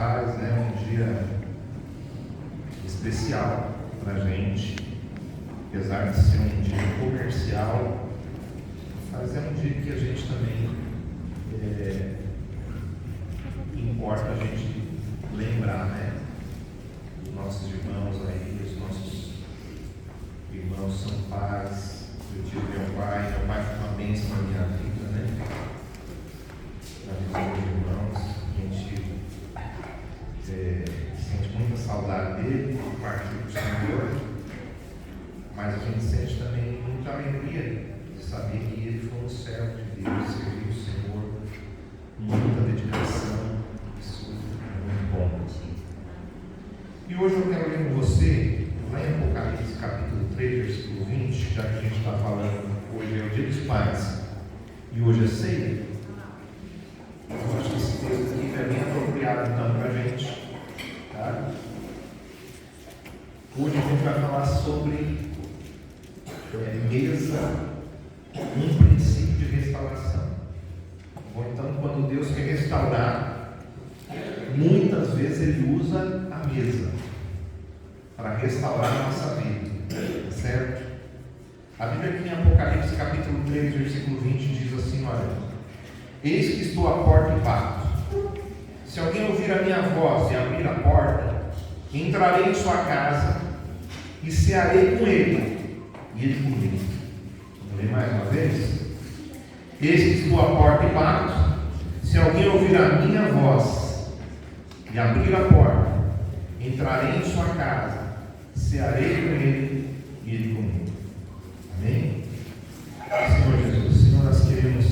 Pais, né? Um dia especial para a gente, apesar de ser um dia comercial, mas é um dia que a gente também importa a gente lembrar, né? Os nossos irmãos aí, os nossos irmãos são pais. Eu tive meu pai foi uma bênção na minha vida, né? Na vida dos meus irmãos, a gente sente muita saudade dele, partiu do Senhor, mas a gente sente também muita alegria de saber que ele foi um servo de Deus, serviu o Senhor, muita dedicação, isso é muito bom. E hoje eu quero ler com você, lá em Apocalipse capítulo 3, versículo 20, já que a gente está falando, hoje é o dia dos pais, e hoje é ceia. Eu acho que esse texto aqui é bem apropriado então para a gente. Tá? Hoje a gente vai falar sobre mesa, um princípio de restauração. Ou então, quando Deus quer restaurar, muitas vezes Ele usa a mesa para restaurar a nossa vida, certo? A Bíblia aqui em Apocalipse capítulo 3, versículo 20 diz assim: olha, eis que estou à porta e bato. Se alguém ouvir a minha voz e abrir a porta, entrarei em sua casa e cearei com ele, e ele comigo. Vou ler mais uma vez. Eis que estou à porta e bato. Se alguém ouvir a minha voz e abrir a porta, entrarei em sua casa, cearei com ele e ele comigo. Amém? Senhor Jesus, Senhor, nós queremos,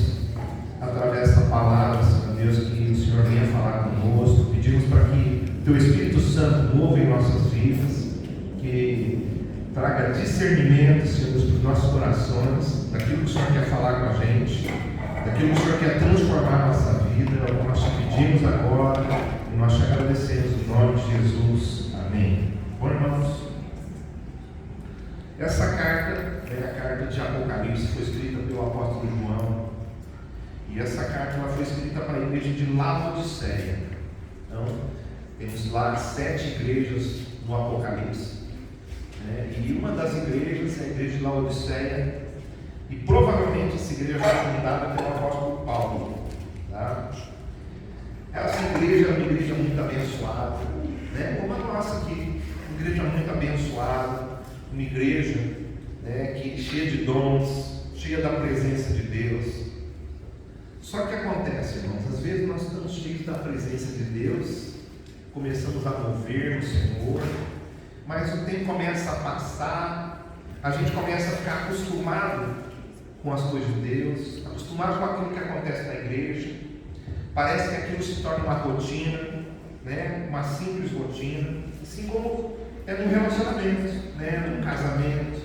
através dessa palavra, Senhor Deus, que o Senhor venha falar conosco. Pedimos para que Teu Espírito Santo mova em nossas vidas, que traga discernimento, Senhor Deus, para os nossos corações, daquilo que o Senhor quer falar com a gente, daquilo que o Senhor quer transformar a nossa vida. É o que nós te pedimos agora e nós te agradecemos em nome de Jesus. Amém. Bom, irmãos, essa carta é a carta de Apocalipse, foi escrita pelo apóstolo João. E essa carta ela foi escrita para a igreja de Laodiceia. Então, temos lá 7 igrejas no Apocalipse. E uma das igrejas é a igreja de Laodiceia. E provavelmente essa igreja foi fundada pelo apóstolo Paulo. Tá? Essa igreja é uma igreja muito abençoada, né? Como a nossa aqui, uma igreja muito abençoada, uma igreja, né, que cheia de dons, cheia da presença de Deus. Só que acontece, irmãos, às vezes nós estamos cheios da presença de Deus, começamos a mover no Senhor, mas o tempo começa a passar, a gente começa a ficar acostumado com as coisas de Deus, acostumado com aquilo que acontece na igreja. Parece que aquilo se torna uma rotina, né? Uma simples rotina, assim como é num relacionamento, né? Num casamento.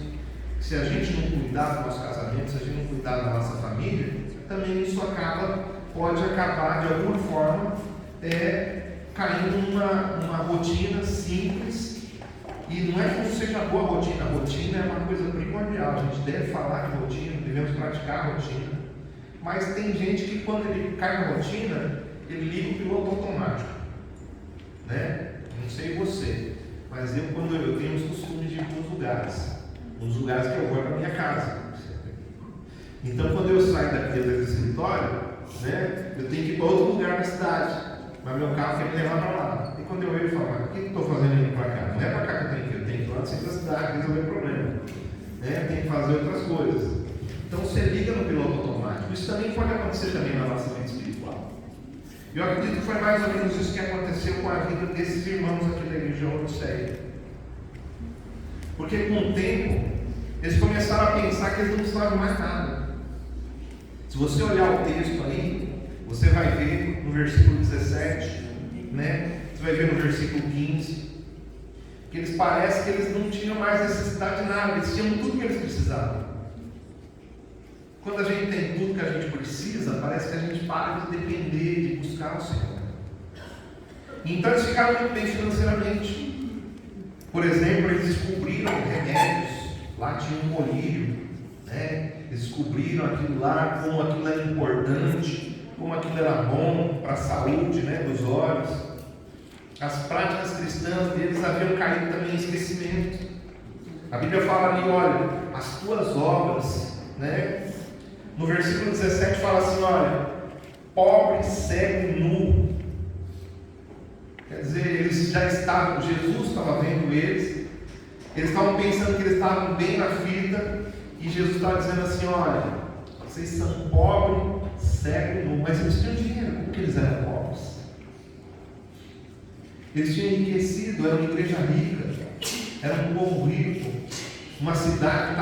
Se a gente não cuidar do nosso casamento, se a gente não cuidar da nossa família, também isso pode acabar de alguma forma caindo numa rotina simples. E não é que não seja boa a rotina é uma coisa primordial. A gente deve falar de rotina, devemos praticar a rotina. Mas tem gente que quando ele cai na rotina, ele liga o piloto automático, né? Não sei você, mas quando eu tenho os costumes de ir para os lugares, um dos lugares que eu vou é para a minha casa. Então quando eu saio daquele escritório, né, eu tenho que ir para outro lugar na cidade, mas meu carro quer me levar para lá. E quando eu vejo, eu falo, mas o que eu estou fazendo indo para cá? Não é para cá que eu tenho que ir, eu tenho que ir lá no centro da cidade, resolver problema, né? Eu tenho que fazer outras coisas. Então você liga no piloto automático. Isso também pode acontecer também na nossa vida espiritual. Eu acredito que foi mais ou menos isso que aconteceu com a vida desses irmãos aqui da igreja de Laodiceia. Porque com o tempo, eles começaram a pensar que eles não precisavam mais nada. Se você olhar o texto aí, você vai ver no versículo 17, né? Você vai ver no versículo 15, que eles parecem que eles não tinham mais necessidade de nada, eles tinham tudo que eles precisavam. Quando a gente tem tudo que a gente precisa, parece que a gente para de depender, de buscar o Senhor. Então eles ficaram muito bem financeiramente. Por exemplo, eles descobriram remédios, lá tinha um colírio, né? Eles descobriram aquilo lá, como aquilo era importante, como aquilo era bom para a saúde, né, dos olhos. As práticas cristãs deles haviam caído também em esquecimento. A Bíblia fala ali, olha, as tuas obras, né? No versículo 17 fala assim, olha, pobre, cego e nu. Quer dizer, eles já estavam, Jesus estava vendo eles estavam pensando que eles estavam bem na fita, e Jesus estava dizendo assim, olha, vocês são pobres, cego e nu, mas eles tinham dinheiro, porque eles eram pobres. Eles tinham enriquecido, era uma igreja rica, era um povo rico, uma cidade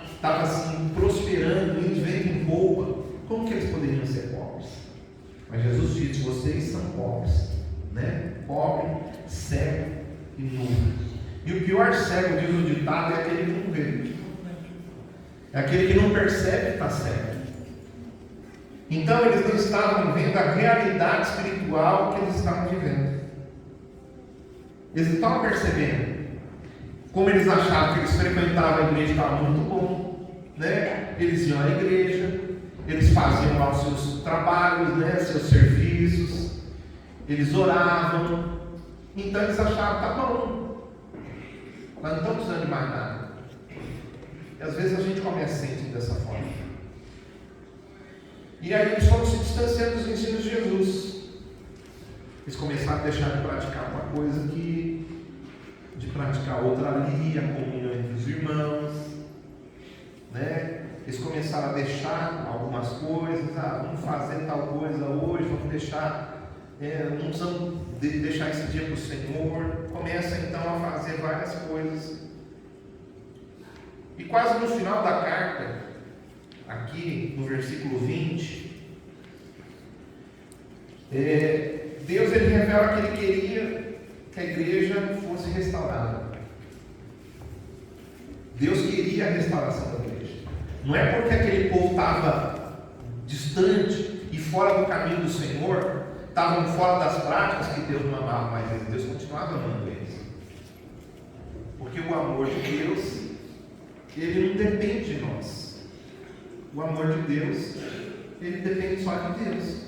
que estava assim, prosperando, indo de vento em polpa. Como que eles poderiam ser pobres? Mas Jesus disse, vocês são pobres, né? Pobre, cego e nu. E o pior cego, diz o ditado, é aquele que não vê. É aquele que não percebe que está cego. Então eles não estavam vendo a realidade espiritual que eles estavam vivendo. Eles não estavam percebendo. Como eles achavam que eles frequentavam a igreja, estava muito bom, né? Eles iam à igreja, eles faziam lá os seus trabalhos, né? Seus serviços, eles oravam, então eles achavam, tá bom, nós não estamos precisando de mais nada. E às vezes a gente começa a sentir dessa forma. E aí eles foram se distanciando dos ensinos de Jesus. Eles começaram a deixar de praticar uma coisa de praticar outra ali, a comunhão entre os irmãos, né? Eles começaram a deixar algumas coisas, vamos fazer tal coisa hoje, vamos deixar, não precisamos deixar esse dia para o Senhor. Começa então a fazer várias coisas. E quase no final da carta, aqui no versículo 20, Deus ele revela que ele queria que a igreja fosse restaurada. Deus queria a restauração da igreja. Não é porque aquele povo estava distante e fora do caminho do Senhor, estavam fora das práticas, que Deus não amava mais eles. Deus continuava amando eles. Porque o amor de Deus, ele não depende de nós. O amor de Deus, ele depende só de Deus.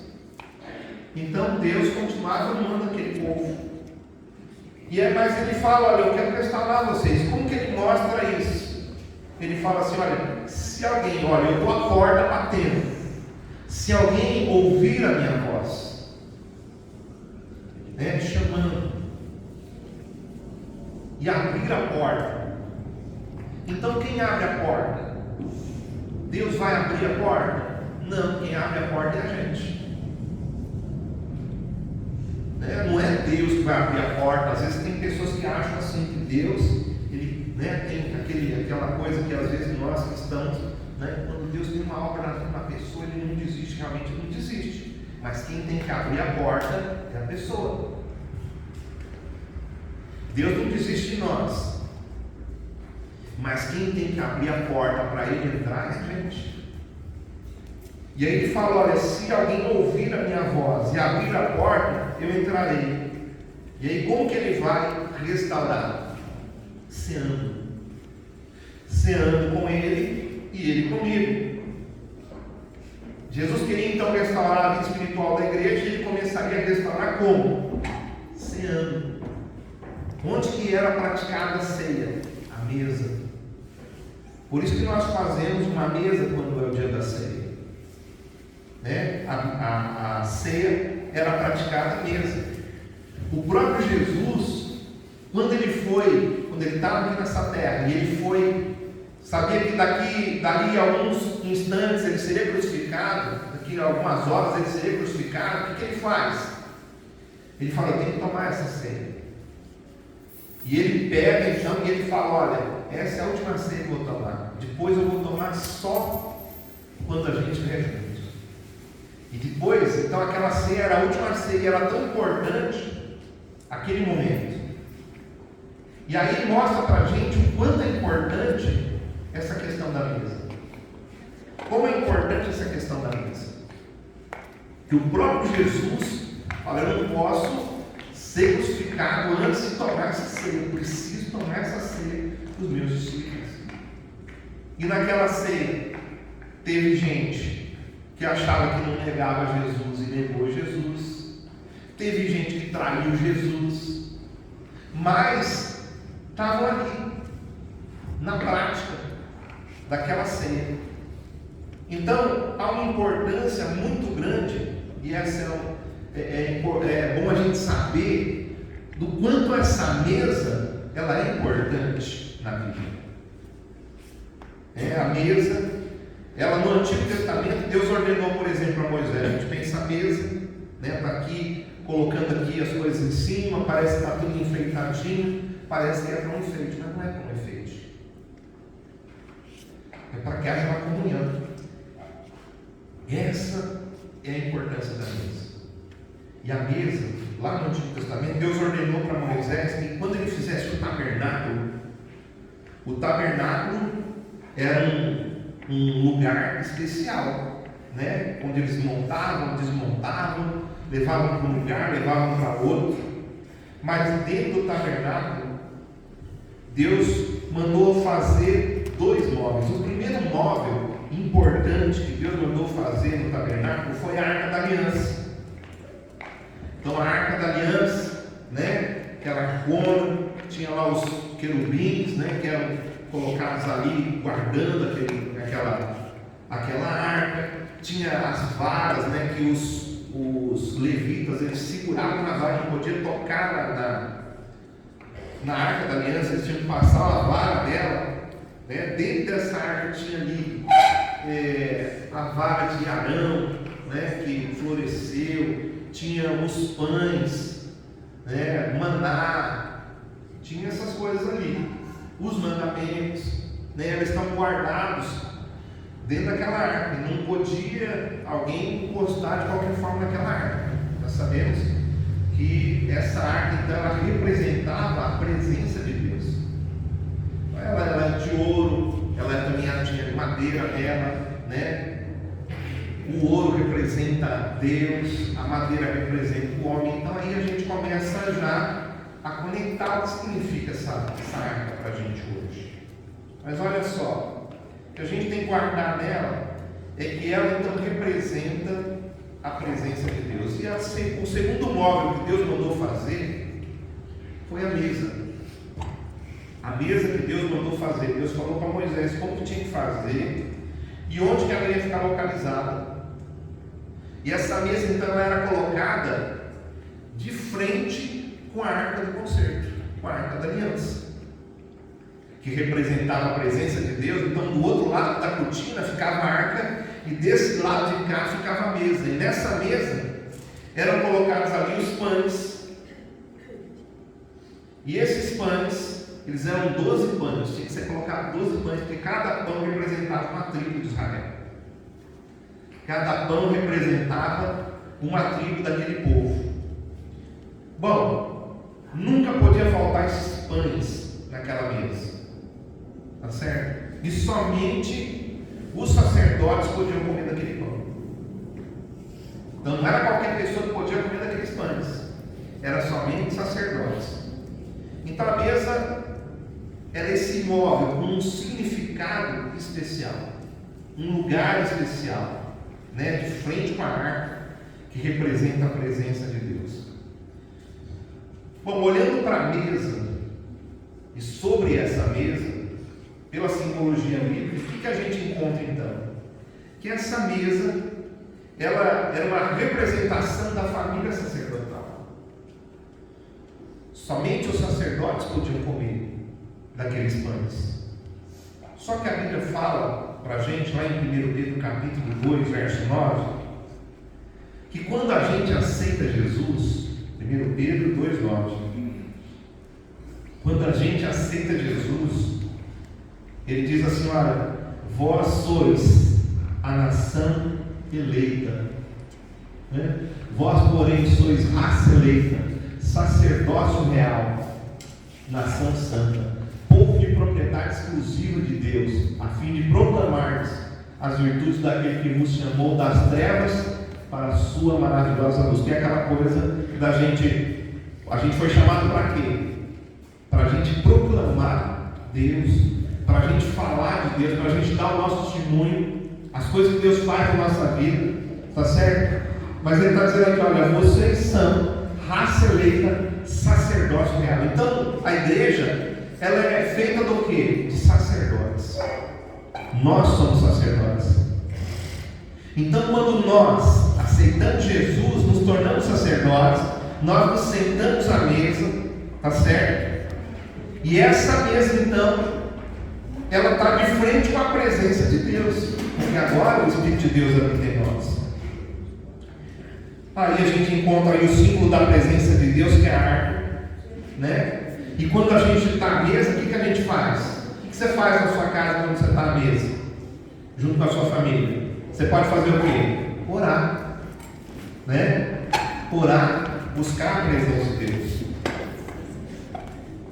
Então Deus continuava amando aquele povo. Mas ele fala, olha, eu quero restaurar vocês. Como que ele mostra isso? Ele fala assim, olha, se alguém, olha, eu estou à porta batendo. Se alguém ouvir a minha voz, chamando, e abrir a porta. Então quem abre a porta? Deus vai abrir a porta? Não, quem abre a porta é a gente. Não é Deus que vai abrir a porta. Às vezes tem pessoas que acham assim que Deus, ele, tem aquela coisa que às vezes nós cristãos, quando Deus tem uma obra na pessoa, ele não desiste, realmente não desiste. Mas quem tem que abrir a porta é a pessoa. Deus não desiste de nós, mas quem tem que abrir a porta para ele entrar é a gente. E aí ele fala, olha, se alguém ouvir a minha voz e abrir a porta, eu entrarei. E aí como que ele vai restaurar? Ceando com ele e ele comigo. Jesus queria então restaurar a vida espiritual da igreja, e ele começaria a restaurar como? Ceando. Onde que era praticada a ceia? A mesa. Por isso que nós fazemos uma mesa quando é o dia da ceia. A ceia era praticada à mesa. O próprio Jesus, quando ele estava aqui nessa terra, e ele sabia que dali a alguns instantes ele seria crucificado, daqui a algumas horas ele seria crucificado, o que ele faz? Ele fala, eu tenho que tomar essa ceia. E ele pega então e ele fala, olha, essa é a última ceia que eu vou tomar. Depois eu vou tomar só quando a gente estiver junto. E depois, então aquela ceia era a última ceia, era tão importante aquele momento. E aí ele mostra para a gente o quanto é importante essa questão da mesa. Como é importante essa questão da mesa? Que o próprio Jesus fala, eu não posso ser crucificado antes de tomar essa ceia. Eu preciso tomar essa ceia dos meus discípulos. E naquela ceia teve gente que achava que não negava Jesus e negou Jesus. teve gente que traiu Jesus, mas estavam ali, na prática daquela ceia. Então, há uma importância muito grande, e essa é bom a gente saber do quanto essa mesa ela é importante na Bíblia. A mesa, ela no Antigo Testamento, Deus ordenou, por exemplo, a Moisés. A gente tem essa mesa, está aqui, colocando aqui as coisas em cima, parece que está tudo enfeitadinho, parece que é para um enfeite, mas não é para um enfeite. É para que haja uma comunhão. Essa é a importância da mesa. E a mesa, lá no Antigo Testamento, Deus ordenou para Moisés que quando ele fizesse o tabernáculo era um lugar especial, onde eles montavam, desmontavam, levavam para um lugar, levavam para outro. Mas dentro do tabernáculo, Deus mandou fazer 2 móveis. O primeiro móvel importante que Deus mandou fazer no tabernáculo foi a Arca da Aliança. Então a Arca da Aliança, aquela arcona, tinha lá os querubins, que eram colocados ali, guardando aquela arca. Tinha as varas, que os levitas, eles seguravam na vara, não podia tocar na Arca da Aliança, eles tinham que passar a vara dela. Dentro dessa arca tinha ali a vara de Arão, que floresceu, tinha os pães, maná, tinha essas coisas ali, os mandamentos, eles estão guardados dentro daquela arca, e não podia alguém encostar de qualquer forma naquela arca. Nós sabemos que essa arca, então, ela representava a presença de Deus. Ela é de ouro, ela também tinha de madeira nela, O ouro representa Deus, a madeira representa o homem. Então aí a gente começa já a conectar o que significa essa arca para a gente hoje. Mas olha só, o que a gente tem que guardar nela é que ela então representa a presença de Deus. E o segundo móvel que Deus mandou fazer foi a mesa. A mesa que Deus mandou fazer. Deus falou para Moisés como que tinha que fazer e onde que ela ia ficar localizada. E essa mesa então ela era colocada de frente com a Arca do Concerto, com a Arca da Aliança, que representava a presença de Deus. Então do outro lado da cortina ficava a arca e desse lado de cá ficava a mesa. E nessa mesa eram colocados ali os pães. E esses pães, eles eram 12 pães, tinha que ser colocado 12 pães, porque cada pão representava uma tribo de Israel. Cada pão representava uma tribo daquele povo. Bom, nunca podia faltar esses pães naquela mesa, tá certo? E somente os sacerdotes podiam comer daquele pão. Então não era qualquer pessoa que podia comer daqueles pães, era somente sacerdotes. Então a mesa era esse imóvel com um significado especial, um lugar especial, de frente com a arca, que representa a presença de Deus. Bom, olhando para a mesa e sobre essa mesa, pela simbologia bíblica, o que a gente encontra então? Que essa mesa, ela era uma representação da família sacerdotal. Somente os sacerdotes podiam comer daqueles pães. Só que a Bíblia fala para a gente, lá em 1 Pedro capítulo 2, verso 9, que quando a gente aceita Jesus, 1 Pedro 2, 9, quando a gente aceita Jesus, ele diz assim: olha, vós sois a nação eleita, vós porém sois raça eleita, sacerdócio real, nação santa, povo de propriedade exclusiva de Deus, a fim de proclamar as virtudes daquele que vos chamou das trevas para a sua maravilhosa luz. Que é aquela coisa da gente, a gente foi chamado para quê? Para a gente proclamar Deus, para a gente falar de Deus, para a gente dar o nosso testemunho, as coisas que Deus faz na nossa vida, tá certo? Mas ele está dizendo aqui: olha, vocês são raça eleita, sacerdócio real. Então, a igreja, ela é feita do quê? De sacerdotes. Nós somos sacerdotes. Então, quando nós aceitamos Jesus, nos tornamos sacerdotes, nós nos sentamos à mesa, tá certo? E essa mesa, então, ela está de frente com a presença de Deus, porque agora o Espírito de Deus habita em nós. Aí a gente encontra aí o símbolo da presença de Deus, que é a arca, né? E quando a gente está à mesa, o que a gente faz? O que você faz na sua casa quando você está à mesa, junto com a sua família? Você pode fazer o quê? Orar, né? Orar, buscar a presença de Deus.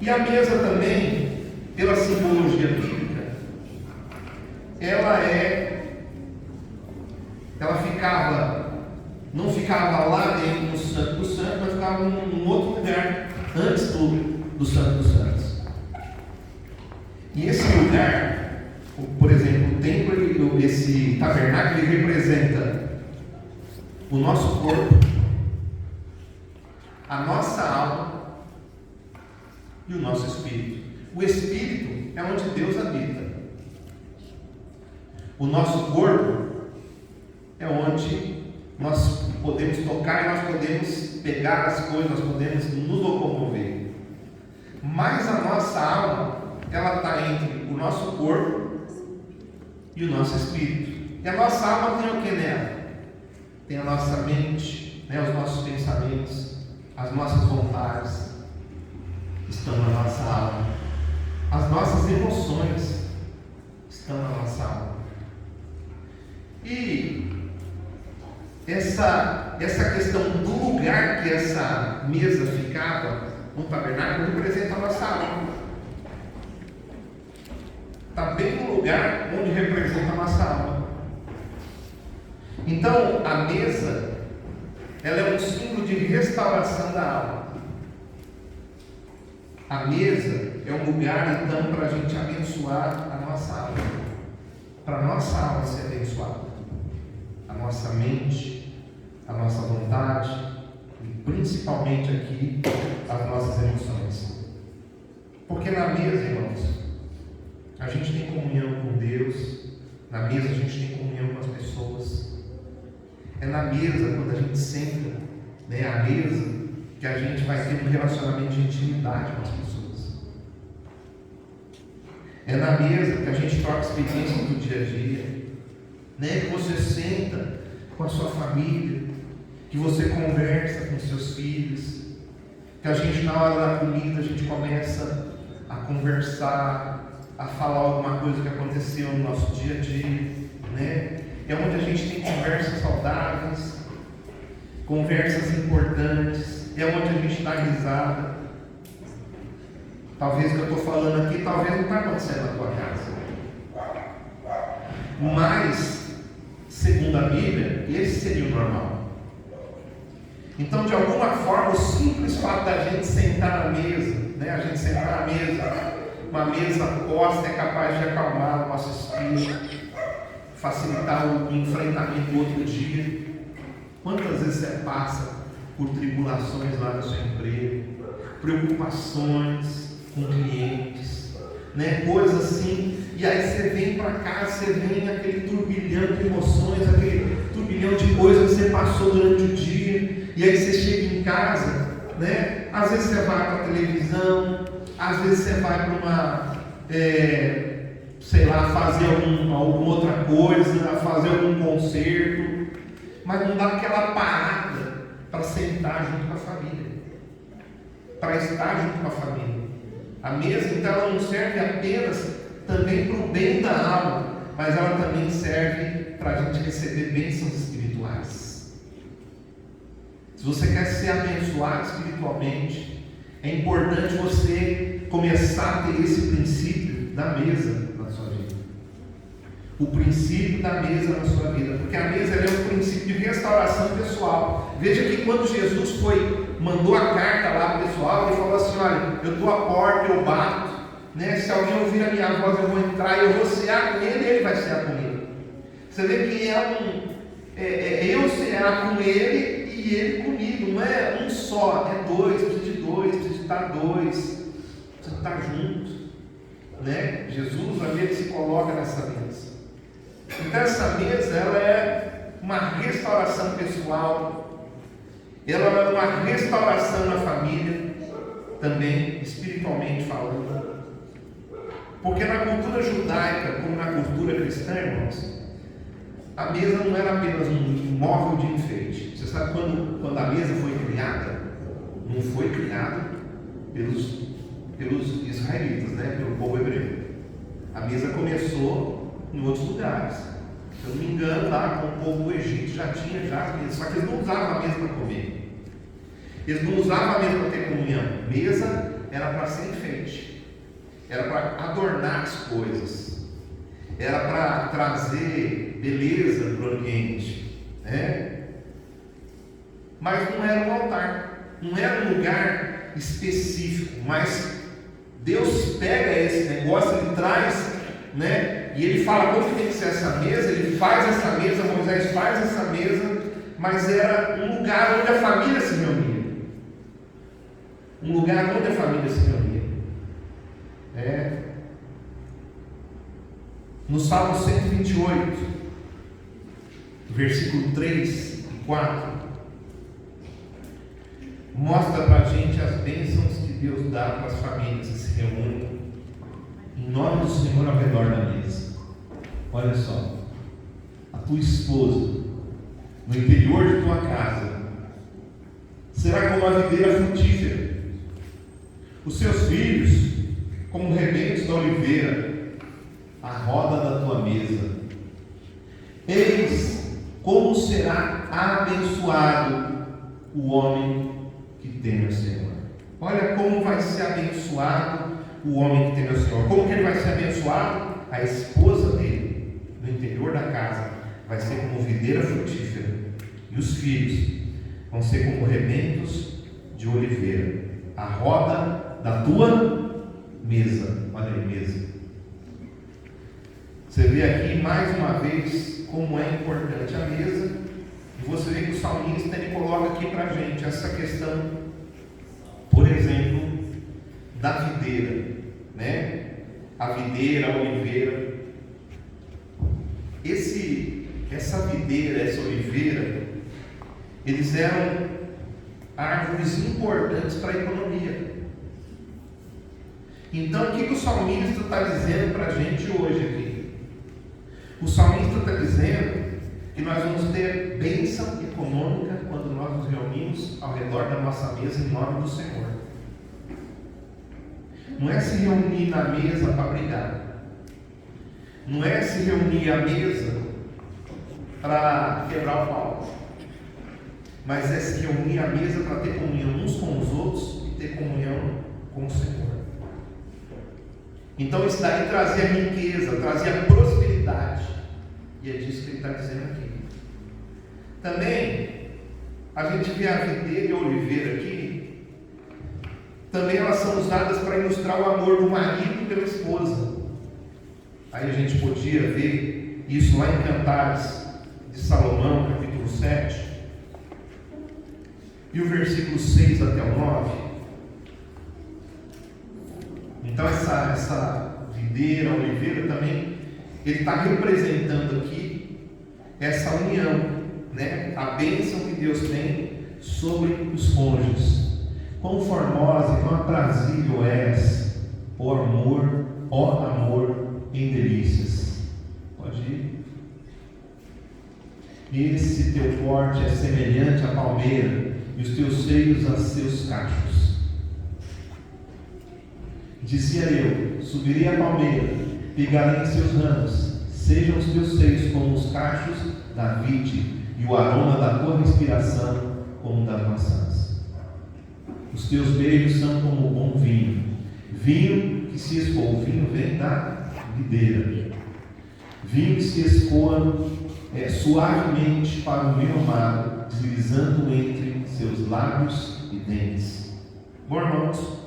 E a mesa também, pela simbologia bíblica, não ficava lá dentro do Santo dos Santos, mas ficava num outro lugar, antes do Santo dos Santos. E esse lugar, por exemplo, o templo, esse tabernáculo, ele representa o nosso corpo, a nossa alma e o nosso espírito. O espírito é onde Deus habita. O nosso corpo é onde nós podemos tocar e nós podemos pegar as coisas, nós podemos nos locomover. Mas a nossa alma, ela está entre o nosso corpo e o nosso espírito. E a nossa alma tem o que nela? Tem a nossa mente, né, os nossos pensamentos, as nossas vontades estão na nossa alma. As nossas emoções estão na nossa alma. E essa questão do lugar que essa mesa ficava no tabernáculo representa a nossa alma. Está bem no lugar onde representa a nossa alma. Então, a mesa, ela é um símbolo de restauração da alma. A mesa é um lugar, então, para a gente abençoar a nossa alma. Para a nossa alma ser abençoada. A nossa mente, a nossa vontade e principalmente aqui as nossas emoções. Porque na mesa, irmãos, a gente tem comunhão com Deus, na mesa a gente tem comunhão com as pessoas. É na mesa, quando a gente senta, né, a mesa, que a gente vai ter um relacionamento de intimidade com as pessoas. É na mesa que a gente troca experiências do dia a dia, né? Que você senta com a sua família, que você conversa com seus filhos, que a gente na hora da comida a gente começa a conversar, a falar alguma coisa que aconteceu no nosso dia a dia, né? É onde a gente tem conversas saudáveis, conversas importantes, é onde a gente dá risada. Talvez o que eu estou falando aqui, talvez não está acontecendo na tua casa. Mas, segundo a Bíblia, esse seria o normal. Então, de alguma forma, o simples fato da gente sentar na mesa, né? A gente sentar na mesa, uma mesa posta é capaz de acalmar o nosso espírito, facilitar o enfrentamento do outro dia. Quantas vezes você passa por tribulações lá no seu emprego, preocupações com clientes, né? Coisas assim, e aí você vem para casa, você vem aquele turbilhão de emoções, aquele turbilhão de coisas que você passou durante o dia, e aí você chega em casa, né? Às vezes você vai para a televisão, às vezes você vai para uma, sei lá, fazer alguma outra coisa, fazer algum concerto, mas não dá aquela parada para sentar junto com a família, para estar junto com a família. A mesa, então, ela não serve apenas também para o bem da alma, mas ela também serve para a gente receber bênçãos espirituais. Se você quer ser abençoado espiritualmente, é importante você começar a ter esse princípio da mesa na sua vida. O princípio da mesa na sua vida, porque a mesa é um princípio de restauração pessoal. Veja que quando Jesus mandou a carta lá para o pessoal, ele falou assim: olha, eu estou à porta, eu bato, né? Se alguém ouvir a minha voz, eu vou entrar e eu vou cear com ele e ele vai cear comigo. Você vê que eu cear com ele e Ele comigo. Não é um só, é dois, precisa de estar dois, precisa estar juntos, né? Jesus, ele se coloca nessa mesa. Então essa mesa, ela é uma restauração pessoal, ela é uma restauração na família, também espiritualmente falando. Porque na cultura judaica, como na cultura cristã, irmãos, a mesa não era apenas um móvel de enfeite. Você sabe quando a mesa foi criada? Não foi criada pelos israelitas, né? Pelo povo hebreu. A mesa começou em outros lugares. Se eu não me engano, lá com o povo do Egito já tinha as mesas, só que eles não usavam a mesa para comer. Eles não usavam a mesa para ter comunhão. Mesa era para ser enfeite, era para adornar as coisas, era para trazer beleza para o ambiente, né? Mas não era um altar, não era um lugar específico, mas Deus pega esse negócio, Ele traz, né? E Ele fala como tem que ser essa mesa, Ele faz essa mesa, Moisés faz essa mesa, mas era um lugar onde a família se reunia. Um lugar onde a família se reunia. No Salmo 128, versículo 3 e 4, mostra para a gente as bênçãos que Deus dá para as famílias que se reúnem em nome do Senhor ao redor da mesa. Olha só, a tua esposa no interior de tua casa será como a videira frutífera, os seus filhos como rebentos da oliveira, a roda da tua mesa. Eis como será abençoado o homem que teme o Senhor. Olha como vai ser abençoado o homem que teme o Senhor. Como que ele vai ser abençoado? A esposa dele, no interior da casa, vai ser como videira frutífera, e os filhos vão ser como rebentos de oliveira, a roda da tua mesa. Olha aí, mesa. Você vê aqui mais uma vez como é importante a mesa, e você vê que o salmista ele coloca aqui para a gente essa questão, por exemplo, da videira, né? A videira, a oliveira. Essa videira, essa oliveira, eles eram árvores importantes para a economia. Então, o que o salmista está dizendo para a gente hoje aqui? O salmista está dizendo que nós vamos ter bênção econômica quando nós nos reunimos ao redor da nossa mesa em nome do Senhor. Não é se reunir na mesa para brigar. Não é se reunir à mesa para quebrar o pau. Mas é se reunir à mesa para ter comunhão uns com os outros e ter comunhão com o Senhor. Então isso daí trazia riqueza, trazia prosperidade. E é disso que ele está dizendo aqui. Também, a gente vê a videira e a oliveira aqui. Também elas são usadas para ilustrar o amor do marido pela esposa. Aí a gente podia ver isso lá em Cantares de Salomão, capítulo 7. E o versículo 6 até o 9. Então essa videira, a oliveira também, ele está representando aqui essa união, né? A bênção que Deus tem sobre os cônjuges. Quão formosa e quão aprazível és, ó amor em delícias. Pode ir. Esse teu porte é semelhante à palmeira, e os teus seios a seus cachos. Dizia eu: subirei a palmeira, pegarei em seus ramos, sejam os teus seios como os cachos da vide, e o aroma da tua respiração como das maçãs. Os teus beijos são como bom vinho, vinho que se escoa. O vinho vem da videira, vinho que se escoa suavemente para o meu amado, deslizando entre seus lábios e dentes. Bom, irmãos,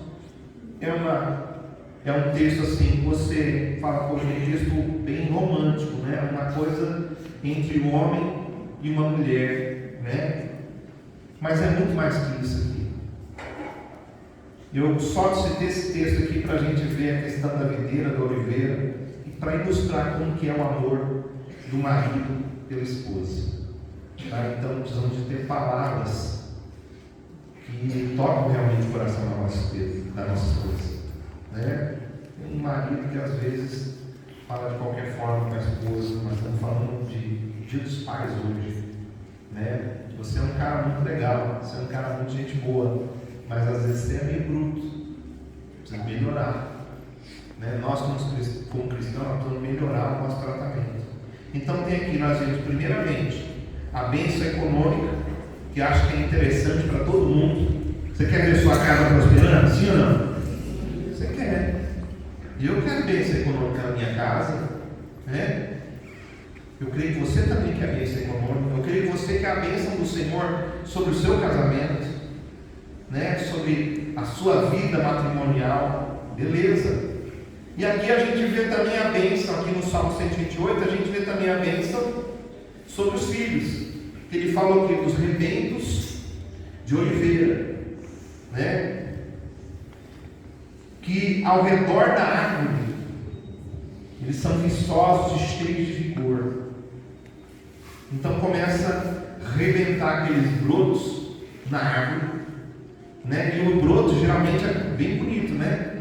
é um texto assim que você fala, poxa, é um texto bem romântico, né? Uma coisa entre o homem e uma mulher, né? Mas é muito mais que isso aqui. Eu só citei esse texto aqui para a gente ver a questão da videira, da oliveira, e para ilustrar como que é o amor do marido pela esposa. Tá? Então precisamos de ter palavras que tocam realmente o coração da nossa esposa. Né? Tem um marido que às vezes fala de qualquer forma com a esposa, mas estamos falando de Dia dos Pais hoje. Né? Você é um cara muito legal, você é um cara muito gente boa, mas às vezes você é meio bruto, precisa melhorar. Né? Nós, como cristãos, nós precisamos melhorar o nosso tratamento. Então, tem aqui, nós vemos, primeiramente, a bênção econômica, que acho que é interessante para todo mundo. Você quer ver sua casa prosperando? Sim ou não? Você quer. E eu quero bênção econômica na minha casa, né? Eu creio que você também quer a bênção econômica. Eu creio que você quer a bênção do Senhor sobre o seu casamento, né? Sobre a sua vida matrimonial. Beleza. E aqui a gente vê também a bênção, aqui no Salmo 128, a gente vê também a bênção sobre os filhos. Que ele fala aqui dos rebentos de oliveira, né? Que ao redor da árvore eles são viçosos e cheios de vigor. Então começa a rebentar aqueles brotos na árvore, né? E o broto geralmente é bem bonito, né?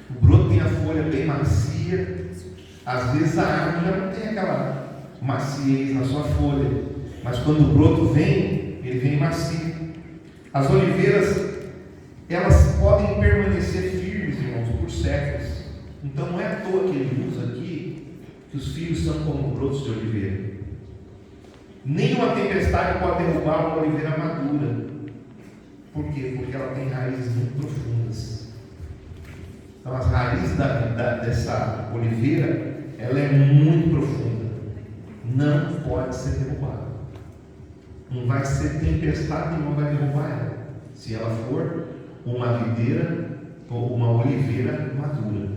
O broto tem a folha bem macia. Às vezes a árvore já não tem aquela maciez na sua folha, mas quando o broto vem, ele vem macio. As oliveiras, elas podem permanecer firmes, irmãos, por séculos. Então não é à toa que ele usa aqui que os filhos são como brotos de oliveira. Nenhuma tempestade pode derrubar uma oliveira madura. Por quê? Porque ela tem raízes muito profundas. Então as raízes dessa oliveira, ela é muito profunda. Não pode ser derrubada. Não vai ser tempestade, não vai derrubar ela. Se ela for uma videira ou uma oliveira madura.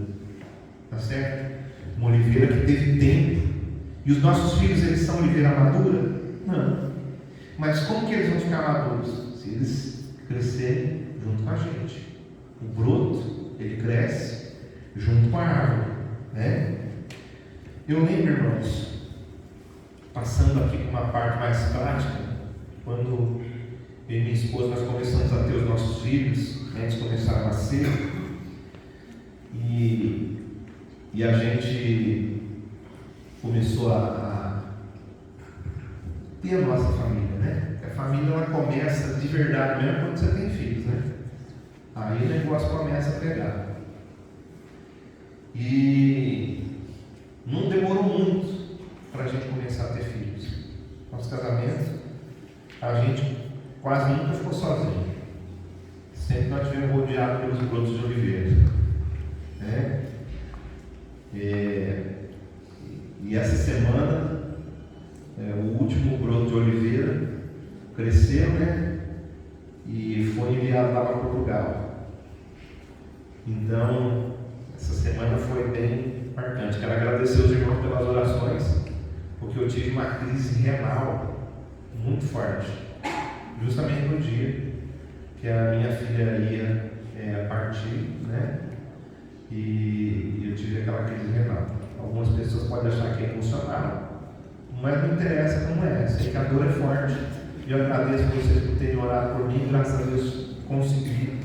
Tá certo? Uma oliveira que teve tempo. E os nossos filhos, eles são oliveira madura? Não. Mas como que eles vão ficar maduros? Se eles crescerem junto com a gente. O broto, ele cresce junto com a árvore, né? Eu lembro, irmãos, passando aqui para uma parte mais prática, quando eu e minha esposa nós começamos a ter os nossos filhos, né, eles começaram a nascer, e a gente começou a ter a nossa família, né? A família, ela começa de verdade mesmo quando você tem filhos, né? Aí o negócio começa a pegar. E não demorou muito para a gente começar a ter filhos. Nosso casamento, a gente quase nunca ficou sozinho. Sempre nós tivemos rodeado pelos brotos de oliveira, né? E essa semana, o último broto de oliveira cresceu, né? E foi enviado lá para Portugal. Então, essa semana foi bem marcante. Quero agradecer os irmãos pelas orações, porque eu tive uma crise renal muito forte, justamente no dia que a minha filha ia partir, né? E eu tive aquela crise renal. Algumas pessoas podem achar que é emocional, mas não interessa como é. Sei que a dor é forte. E eu agradeço vocês por terem orado por mim. Graças a Deus consegui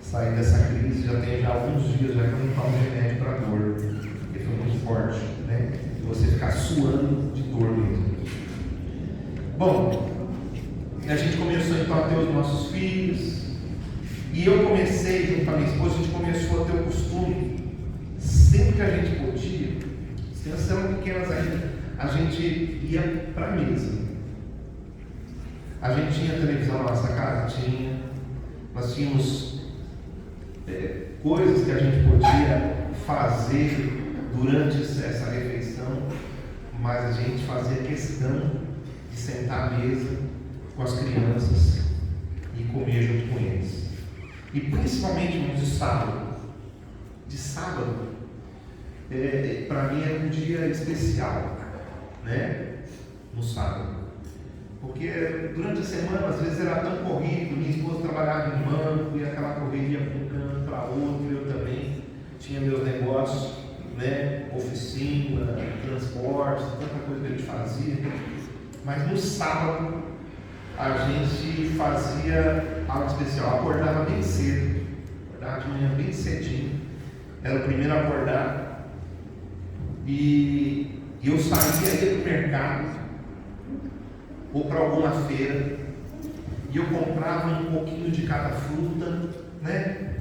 sair dessa crise. Já tem alguns dias já que eu não tomo remédio para dor, porque foi muito forte, né? E você ficar suando de dor mesmo. Bom, a gente começou então a ter os nossos filhos. E eu comecei, junto com a minha esposa, a gente começou a ter o costume, sempre que a gente podia, as crianças eram pequenas ainda, a gente ia para a mesa. A gente tinha televisão na nossa casa? Tinha. Nós tínhamos coisas que a gente podia fazer durante essa refeição, mas a gente fazia questão de sentar à mesa com as crianças e comer junto com eles. E principalmente no sábado. De sábado, para mim é um dia especial, né? No sábado. Porque durante a semana, às vezes, era tão corrido, minha esposa trabalhava em banco, e aquela correria para um canto, para outro, eu também tinha meus negócios, né, oficina, transporte, tanta coisa que a gente fazia. Mas no sábado, a gente fazia algo especial, acordava bem cedo, acordava de manhã bem cedinho, era o primeiro a acordar, e eu saía, ia para o mercado, ou para alguma feira, e eu comprava um pouquinho de cada fruta, né?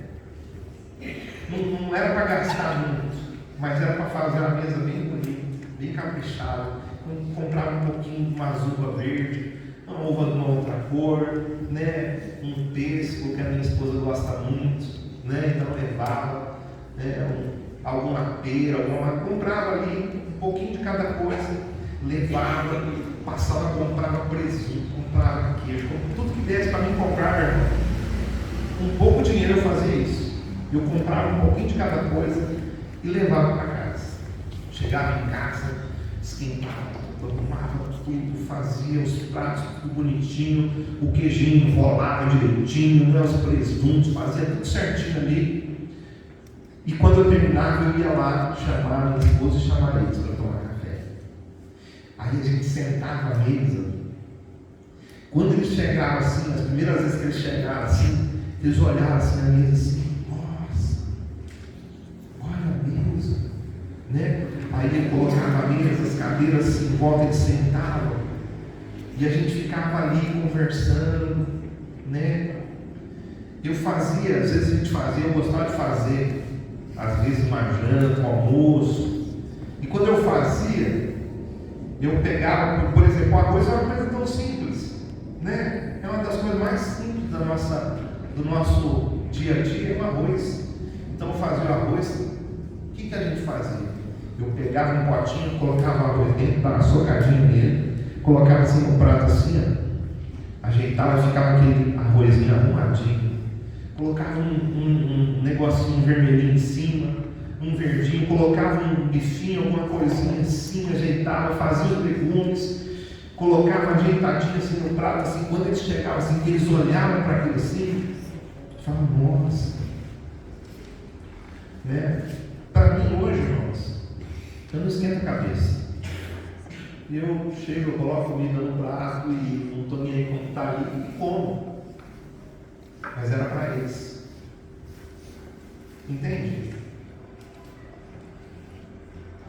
Não era para gastar muito, mas era para fazer a mesa bem bonita, bem caprichada. Eu comprava um pouquinho de uma uva verde, uma uva de uma outra cor, né? Um pêssego que a minha esposa gosta muito, né? Então levava, né? Alguma pera, comprava ali um pouquinho de cada coisa, levava, passava, comprava presunto, comprava queijo, tudo que desse para mim comprar, irmão. Um pouco de dinheiro eu fazia isso. Eu comprava um pouquinho de cada coisa e levava para casa. Chegava em casa, esquentava, arrumava tudo, fazia os pratos tudo bonitinho, o queijinho enrolava direitinho, né, os presuntos, fazia tudo certinho ali. E quando eu terminava, eu ia lá chamar a minha esposa e chamar eles para tomar café. Aí a gente sentava à mesa. Quando eles chegaram assim, as primeiras vezes que eles chegaram assim, eles olharam assim na mesa assim, nossa, olha a mesa, né? Aí ele colocava a mesa, as cadeiras assim, em volta, eles sentavam, e a gente ficava ali conversando, né? Eu fazia, às vezes a gente fazia, eu gostava de fazer, às vezes uma janta, um almoço, e quando eu fazia, eu pegava, por exemplo, o arroz é uma coisa tão simples, né? É uma das coisas mais simples do nosso dia a dia, é o arroz. Então eu fazia o arroz, o que a gente fazia? Eu pegava um potinho, colocava o arroz dentro, dava uma socadinha nele, colocava assim no prato assim, ó, ajeitava, ficava aquele arrozinho arrumadinho. Colocava um negocinho vermelhinho em cima, um verdinho, colocava um bifinho, alguma coisinha assim, ajeitava, fazia os legumes, colocava ajeitadinho assim no prato, assim, quando eles chegavam assim, eles olhavam para aquilo assim, falavam, nossa, né? Para mim hoje, irmãos, eu não esquento a cabeça. Eu chego, eu coloco comida no prato e não estou nem aí como está ali e como. Mas era para eles. Entende?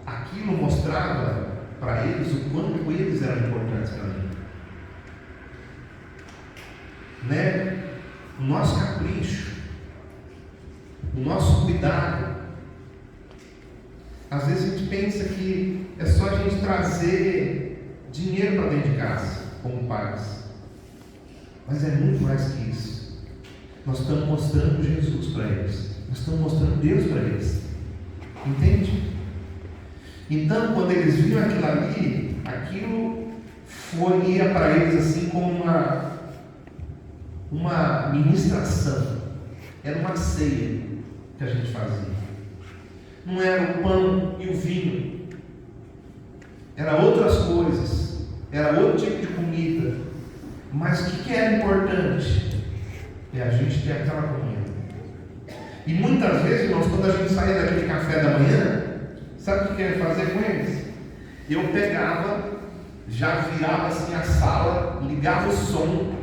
Aquilo mostrava para eles o quanto eles eram importantes para mim. Né? O nosso capricho, o nosso cuidado. Às vezes a gente pensa que é só a gente trazer dinheiro para dentro de casa, como pais. Mas é muito mais que isso. Nós estamos mostrando Jesus para eles. Nós estamos mostrando Deus para eles. Entende? Então, quando eles viram aquilo ali, aquilo ia para eles assim como uma ministração. Era uma ceia que a gente fazia. Não era o pão e o vinho. Era outras coisas. Era outro tipo de comida. Mas o que era importante? É a gente ter aquela comunhão. E muitas vezes, irmãos, quando a gente saía daquele café da manhã, sabe o que eu ia fazer com eles? Eu pegava, já virava assim a sala, ligava o som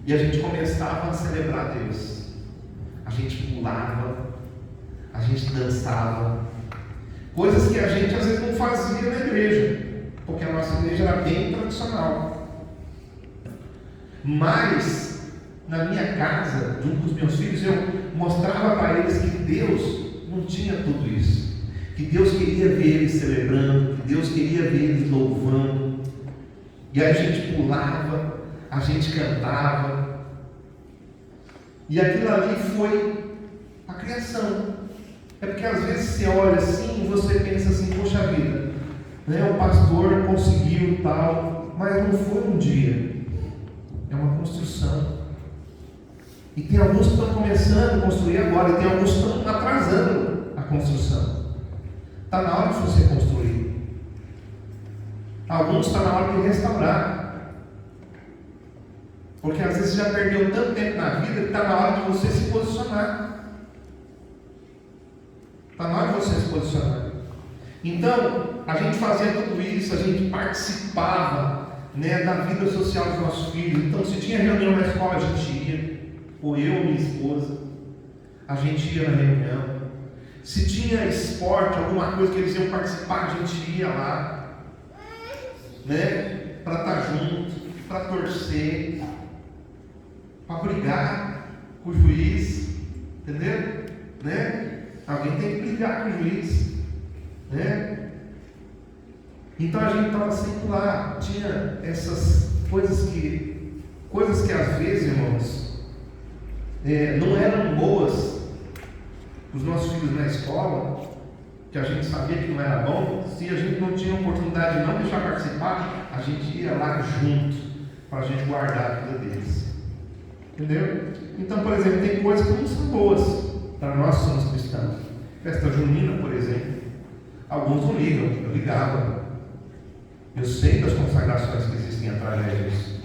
e a gente começava a celebrar Deus. A gente pulava, a gente dançava, coisas que a gente às vezes não fazia na igreja, porque a nossa igreja era bem tradicional. Mas na minha casa, junto com os meus filhos, eu mostrava para eles que Deus não tinha tudo isso. Que Deus queria ver eles celebrando, que Deus queria ver eles louvando. E aí a gente pulava, a gente cantava. E aquilo ali foi a criação. É porque às vezes você olha assim e você pensa assim, poxa vida, né, o pastor conseguiu tal, mas não foi um dia. É uma construção. E tem alguns que estão começando a construir agora, e tem alguns que estão atrasando a construção. Está na hora de você construir. Alguns está na hora de restaurar. Porque às vezes já perdeu tanto tempo na vida que está na hora de você se posicionar. Está na hora de você se posicionar. Então, a gente fazia tudo isso, a gente participava, né, da vida social dos nossos filhos. Então, se tinha reunião na escola, a gente ia, ou eu ou minha esposa, a gente ia na reunião. Se tinha esporte, alguma coisa que eles iam participar, a gente ia lá, né, para estar junto, para torcer, para brigar com o juiz, entendeu? Né? Alguém tem que brigar com o juiz, né? Então a gente estava sempre lá, tinha essas coisas que às vezes, irmãos, não eram boas para os nossos filhos na escola, que a gente sabia que não era bom. Se a gente não tinha oportunidade de não deixar participar, a gente ia lá junto, para a gente guardar a vida deles. Entendeu? Então, por exemplo, tem coisas que não são boas para nós que somos cristãos. Festa junina, por exemplo, alguns não ligam, eu ligava. Eu sei das consagrações que existem através disso.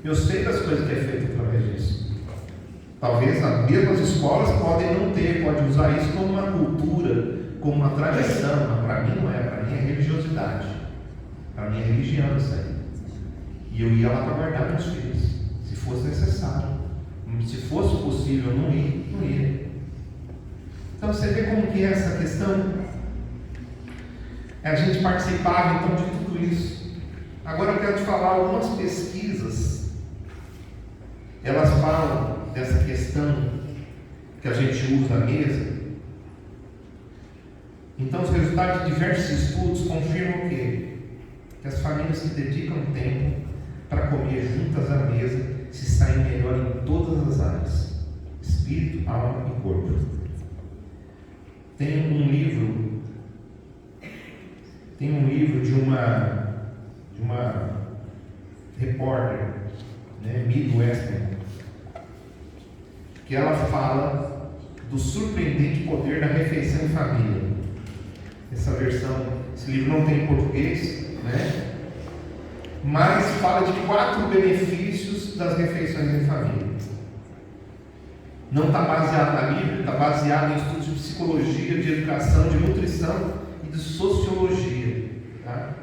Eu sei das coisas que é feito através disso. Talvez as mesmas escolas podem não ter, podem usar isso como uma cultura, como uma tradição, mas para mim não é, para mim é religiosidade. Para mim é religião isso aí. E eu ia lá para guardar meus filhos, se fosse necessário. Se fosse possível não ia. Então você vê como que é essa questão. A gente participava então de tudo isso. Agora eu quero te falar algumas pesquisas. Elas falam dessa questão que a gente usa à mesa. Então os resultados de diversos estudos confirmam que as famílias que dedicam tempo para comer juntas à mesa se saem melhor em todas as áreas: espírito, alma e corpo. Tem um livro de uma repórter, né, Midwestern, que ela fala do surpreendente poder da refeição em família. Esse livro não tem em português, né? Mas fala de 4 benefícios das refeições em família. Não está baseado na Bíblia, está baseado em estudos de psicologia, de educação, de nutrição e de sociologia. Tá?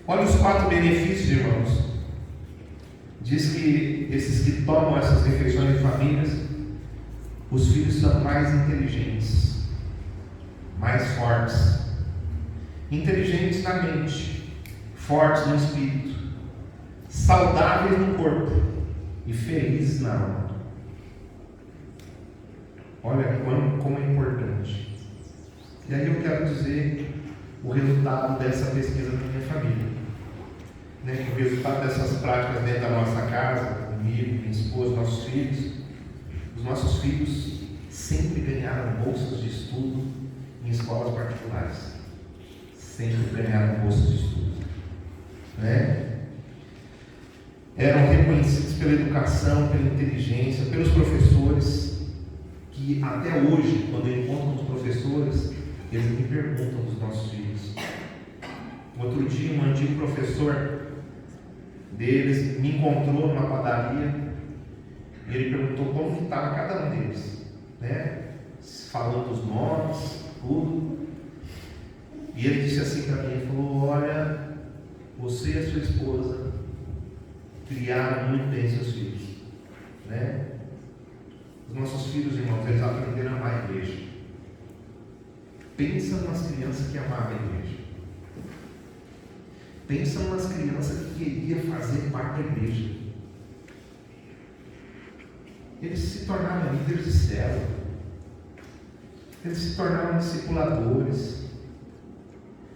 Olha os 4 benefícios, irmãos. Diz que esses que tomam essas refeições em famílias, os filhos são mais inteligentes, mais fortes. Inteligentes na mente, fortes no espírito, saudáveis no corpo e felizes na alma. Olha como é importante. E aí eu quero dizer o resultado dessa pesquisa da minha família, né? O resultado dessas práticas dentro da nossa casa, comigo, minha esposa, nossos filhos. Os nossos filhos sempre ganharam bolsas de estudo em escolas particulares. Sempre ganharam bolsas de estudo, né? Eram reconhecidos pela educação, pela inteligência, pelos professores, que até hoje, quando eu encontro os professores, eles me perguntam dos nossos filhos. Outro dia, um antigo professor deles me encontrou numa padaria e ele perguntou como que estava cada um deles, né? Falando os nomes, tudo. E ele disse assim para mim, ele falou: olha, você e a sua esposa criaram muito bem seus filhos, né? Os nossos filhos, irmãos, eles aprenderam a amar a igreja. Pensa nas crianças que amavam a igreja. Pensa nas crianças que queriam fazer parte da igreja. Eles se tornaram líderes de célula. Eles se tornaram discipuladores.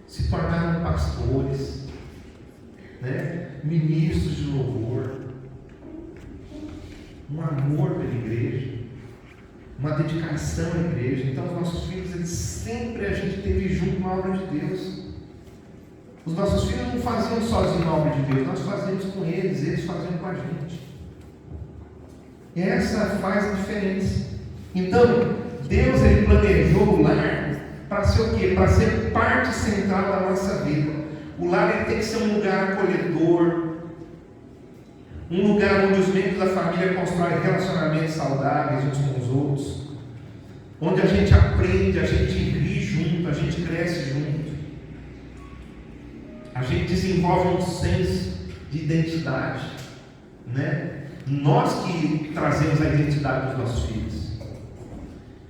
Se tornaram pastores, né? Ministros de louvor. Um amor pela igreja, uma dedicação à igreja. Então os nossos filhos, eles sempre a gente teve junto na obra de Deus. Os nossos filhos não faziam sozinhos a obra de Deus, nós fazíamos com eles faziam com a gente. Essa faz a diferença. Então, Deus, ele planejou o lar para ser o quê? Para ser parte central da nossa vida. O lar, ele tem que ser um lugar acolhedor, Um lugar onde os membros da família constroem relacionamentos saudáveis uns com os outros, onde a gente aprende, a gente ri junto, a gente cresce junto, a gente desenvolve um senso de identidade, né? Nós que trazemos a identidade dos nossos filhos,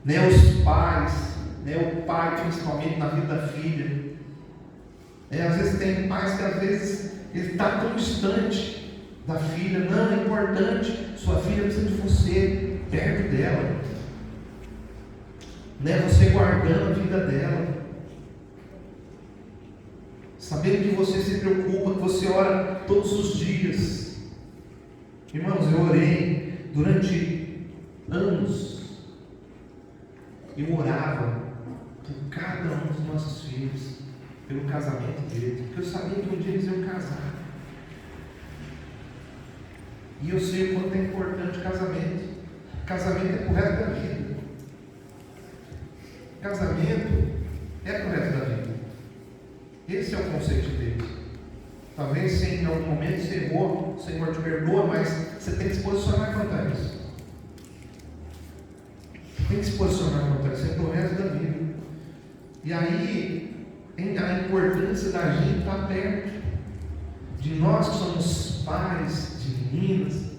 né? Os pais, né? O pai principalmente na vida da filha, às vezes tem pais que às vezes ele está tão distante da filha. Não, é importante, sua filha precisa de você perto dela, né? Você guardando a vida dela, sabendo que você se preocupa, que você ora todos os dias. Irmãos, eu orei durante anos, eu orava por cada um dos nossos filhos, pelo casamento deles, porque eu sabia que um dia eles iam casar. E eu sei o quanto é importante o casamento. Casamento é pro resto da vida. Casamento é pro resto da vida. Esse é o conceito de Deus. Talvez se em algum momento você errou, o Senhor te perdoa, mas você tem que se posicionar quanto a isso. Tem que se posicionar quanto a isso, é pro resto da vida. E aí, a importância da gente estar perto de nós que somos pais de meninas,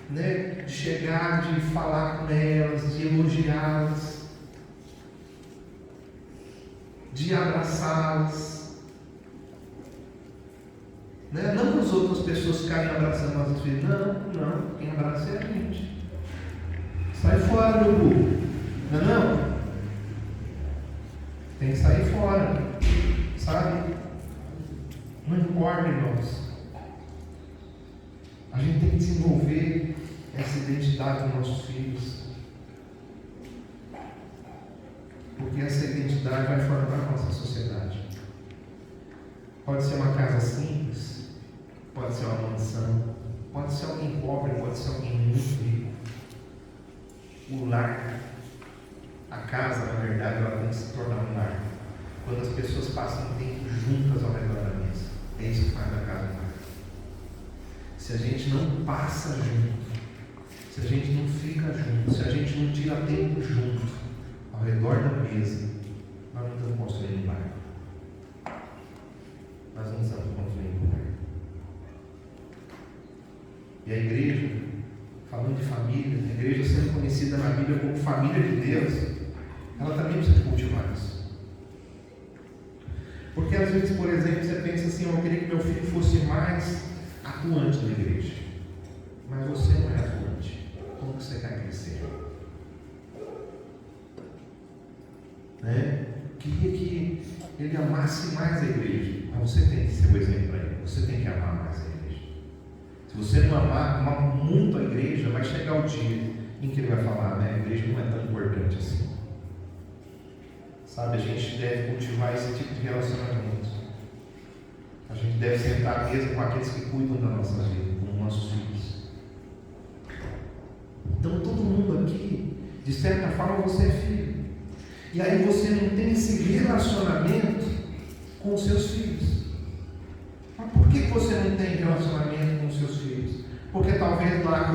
né? De chegar, de falar com elas, de elogiá-las, de abraçá-las, né? Não que as outras pessoas ficarem abraçando nossas filhas, não, quem abraça é a gente. Sai fora, meu burro, não? Tem que sair fora, sabe? Não importa, irmãos. A gente tem que desenvolver essa identidade dos nossos filhos, porque essa identidade vai formar a nossa sociedade. Pode ser uma casa simples, pode ser uma mansão, pode ser alguém pobre, pode ser alguém muito rico. O lar, a casa, na verdade, ela tem que se tornar um lar quando as pessoas passam tempo juntas ao redor da mesa. É isso que faz a casa um lar. Se a gente não passa junto, se a gente não fica junto, se a gente não tira tempo junto ao redor da mesa, nós não estamos construindo um lar. Nós não estamos construindo um lar. E a igreja, falando de família, a igreja sendo conhecida na Bíblia como família de Deus, ela também precisa cultivar isso. Porque às vezes, por exemplo, você pensa assim: eu queria que meu filho fosse mais atuante na igreja, mas você não é atuante. Como que você quer crescer? Né? Queria que ele amasse mais a igreja, mas você tem que ser o exemplo para ele. Você tem que amar mais a igreja. Se você não amar muito a igreja, vai chegar o dia em que ele vai falar, né? A igreja não é tão importante assim. Sabe, a gente deve cultivar esse tipo de relacionamento. A gente deve sentar à mesa com aqueles que cuidam da nossa vida, com os nossos filhos. Então, todo mundo aqui, de certa forma, você é filho. E aí você não tem esse relacionamento com os seus filhos. Mas por que você não tem relacionamento com os seus filhos? Porque talvez lá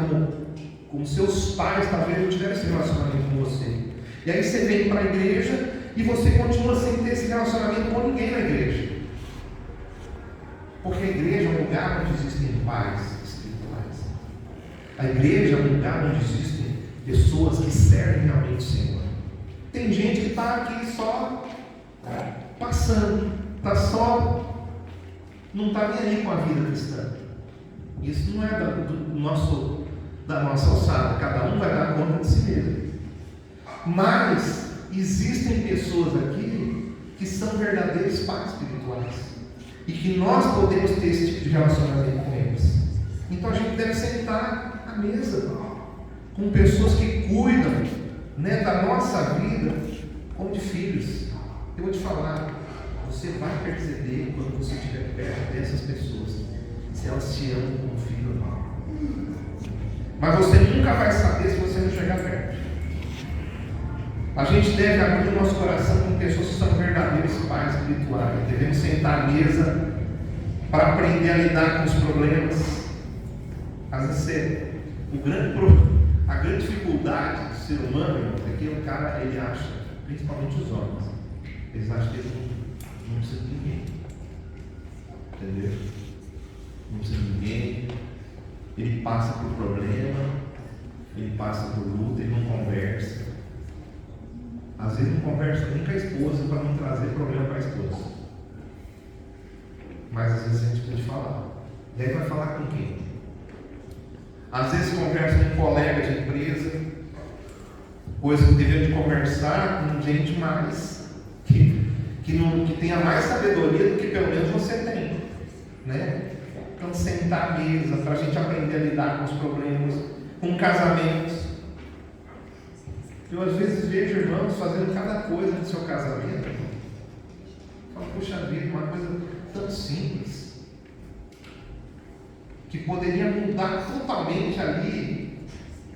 com seus pais, talvez não tiveram esse relacionamento com você. E aí você vem para a igreja e você continua sem ter esse relacionamento com ninguém na igreja. Porque a igreja é um lugar onde existem pais espirituais. A igreja é um lugar onde existem pessoas que servem realmente o Senhor. Tem gente que está aqui só passando, não está nem aí com a vida cristã. Isso não é da nossa alçada, cada um vai dar conta de si mesmo. Mas existem pessoas aqui que são verdadeiros pais espirituais e que nós podemos ter esse tipo de relacionamento com eles. Então a gente deve sentar à mesa com pessoas que cuidam, né, da nossa vida como de filhos. Eu vou te falar, você vai perceber quando você estiver perto dessas pessoas se elas te amam como filho ou não. Mas você nunca vai saber se você não chegar perto. A gente deve abrir o nosso coração com pessoas que são verdadeiros pais espirituais. Devemos sentar à mesa para aprender a lidar com os problemas, Às vezes a grande dificuldade do ser humano, irmão, é que o cara, ele acha, principalmente os homens, eles acham que eles não precisam de ninguém. Entendeu? Não precisa de ninguém. Ele passa por problema, ele passa por luta, ele não conversa. Às vezes não conversa nem com a esposa para não trazer problema para a esposa. Mas às vezes a gente pode falar. E aí vai falar com quem? Às vezes conversa com um colega de empresa, coisa que deveria de conversar com gente mais que tenha mais sabedoria do que pelo menos você tem, né? Então sentar à mesa para a gente aprender a lidar com os problemas, com casamentos. Eu às vezes vejo irmãos fazendo cada coisa no seu casamento. Falo, puxa vida, uma coisa tão simples que poderia mudar totalmente ali,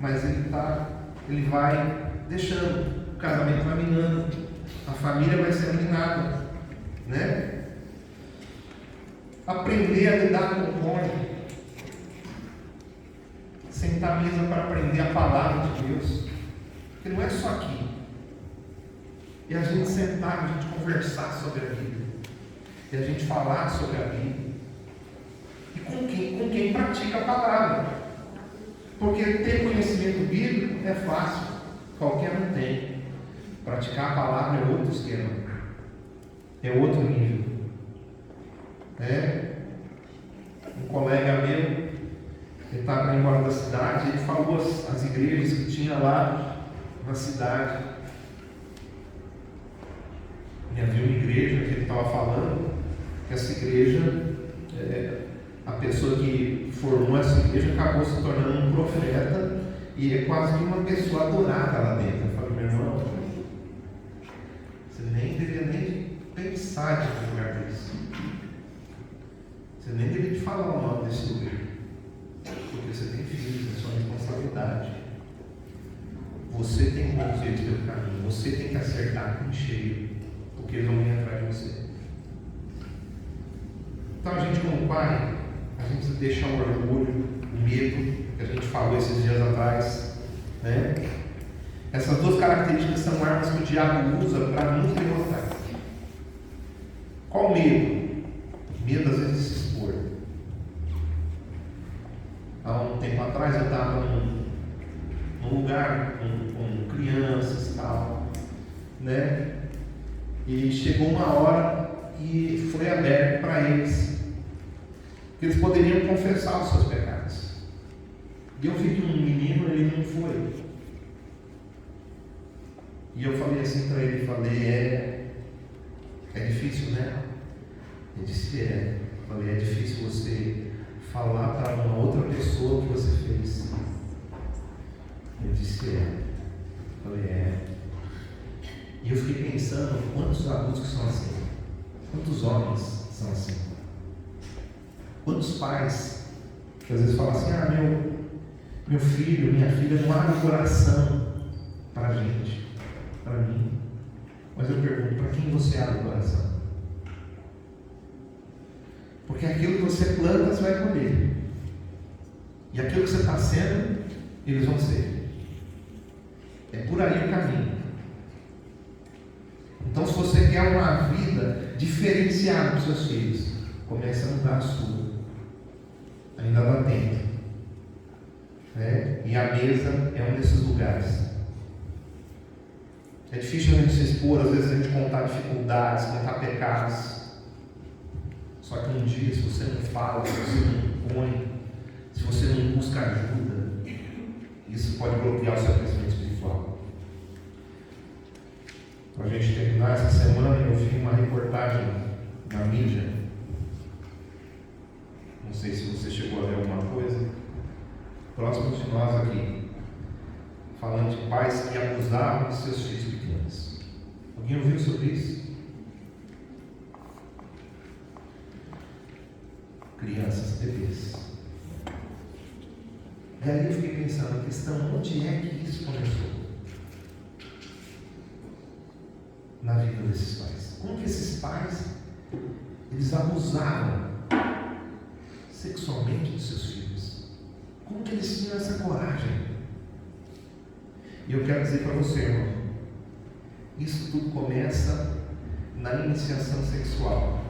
mas ele vai deixando, o casamento vai minando, a família vai sendo minada, né? Aprender a lidar com o cônjuge, sentar à mesa para aprender a palavra de Deus, porque não é só aqui, e a gente sentar, a gente conversar sobre a Bíblia, e a gente falar sobre a Bíblia, e com quem pratica a palavra, porque ter conhecimento bíblico é fácil, qualquer um tem. Praticar a palavra é outro esquema, é outro nível. Um colega meu, ele estava indo embora da cidade, ele falou as igrejas que tinha lá na cidade. E havia uma igreja que ele estava falando, que essa igreja, a pessoa que formou essa igreja acabou se tornando um profeta e é quase que uma pessoa adorada lá dentro. Eu falei, meu irmão, você nem deveria nem pensar de lugar desse. Você nem deveria te falar o nome desse lugar, porque você tem filhos, é sua responsabilidade. Você tem que conduzir eles pelo caminho, você tem que acertar com cheio, porque eles vão vir atrás de você. Então a gente, como pai, a gente precisa deixar o orgulho, o medo, que a gente falou esses dias atrás, né? Essas duas características são armas que o diabo usa para nos derrotar. Qual medo? Medo às vezes de se expor. Há um tempo atrás eu estava num lugar com crianças e tal, né? E chegou uma hora e foi aberto para eles que eles poderiam confessar os seus pecados. E eu vi que um menino, ele não foi. E eu falei assim para ele, é difícil, né? Ele disse que é. Eu falei, é difícil você falar para uma outra pessoa o que você fez. Ele disse que é. Eu falei, é. E eu fiquei pensando, quantos adultos que são assim? Quantos homens são assim? Quantos pais que às vezes falam assim, meu filho, minha filha não abre o coração para a gente, para mim. Mas eu pergunto, para quem você abre o coração? Porque aquilo que você planta, você vai colher. E aquilo que você está sendo, eles vão ser. É por aí o caminho. Então, se você quer uma vida diferenciada para os seus filhos, comece a mudar a sua. Ainda dá tempo. E a mesa é um desses lugares. É difícil a gente se expor, às vezes a gente contar dificuldades, contar pecados. Só que um dia, se você não fala, se você não põe, se você não busca ajuda, isso pode bloquear o seu crescimento espiritual. Para a gente terminar essa semana, eu vi uma reportagem na mídia. Não sei se você chegou a ver alguma coisa. Próximo de nós aqui, falando de pais que abusavam de seus filhos pequenos. Alguém ouviu sobre isso? Crianças, bebês. E aí eu fiquei pensando, a questão, onde é que isso começou? Na vida desses pais. Como que esses pais, eles abusaram sexualmente dos seus filhos? Como que eles tinham essa coragem? E eu quero dizer para você, irmão, isso tudo começa na iniciação sexual.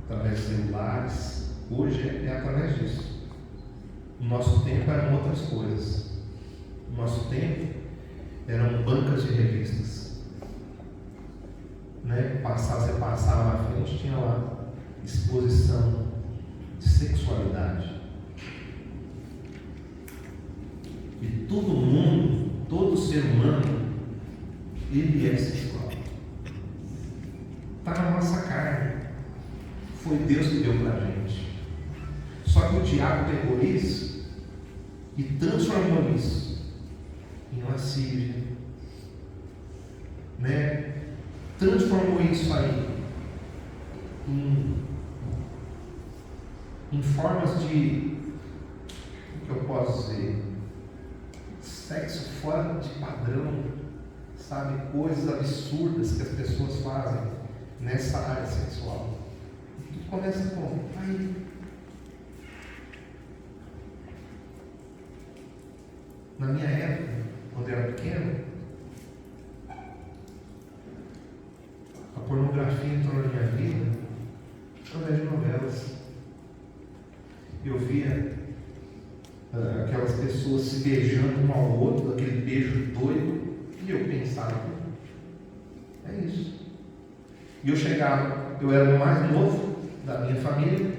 Através de celulares, hoje é através disso. No nosso tempo eram outras coisas. No nosso tempo eram bancas de revistas. Você passava na frente, tinha lá exposição de sexualidade. E todo mundo, todo ser humano, ele é sexual. Está na nossa carne. Foi Deus que deu para a gente. Só que o diabo pegou isso e transformou isso em lascívia, transformou isso aí em formas de, o que eu posso dizer, sexo fora de padrão, sabe? Coisas absurdas que as pessoas fazem nessa área sexual. Tudo começa como? Aí. Na minha época, quando eu era pequeno, a pornografia entrou na minha vida através de novelas. Eu via aquelas pessoas se beijando um ao outro, aquele beijo doido, e eu pensava, é isso. E eu chegava, eu era o mais novo da minha família,